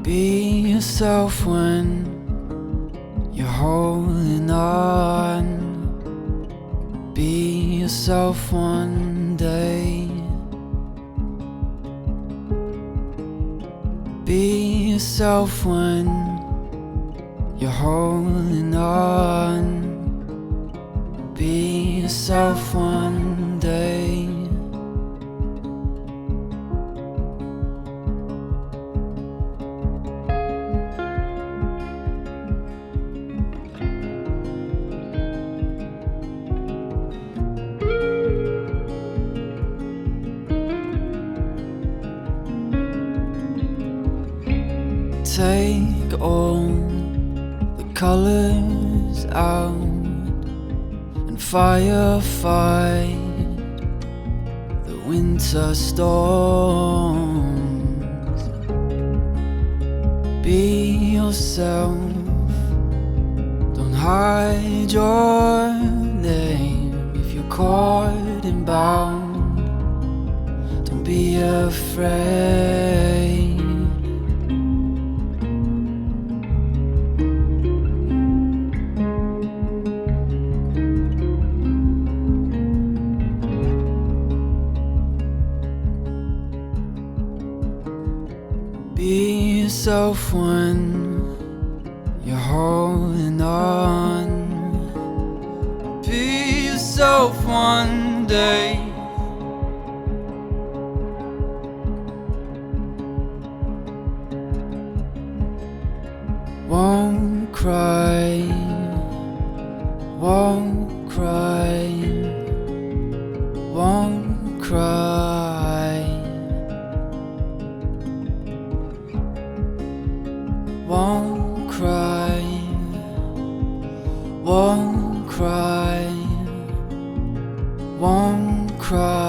Be yourself when you're holding on. Be yourself one day. Be yourself when you're holding on. Be yourself one day. Take all the colors out and firefight the winter storms. Be yourself, don't hide your name. If you're caught and bound, don't be afraid. Be yourself when you're holding on. Be yourself one day. Won't cry, won't cry, won't cry. Won't cry, won't cry, won't cry.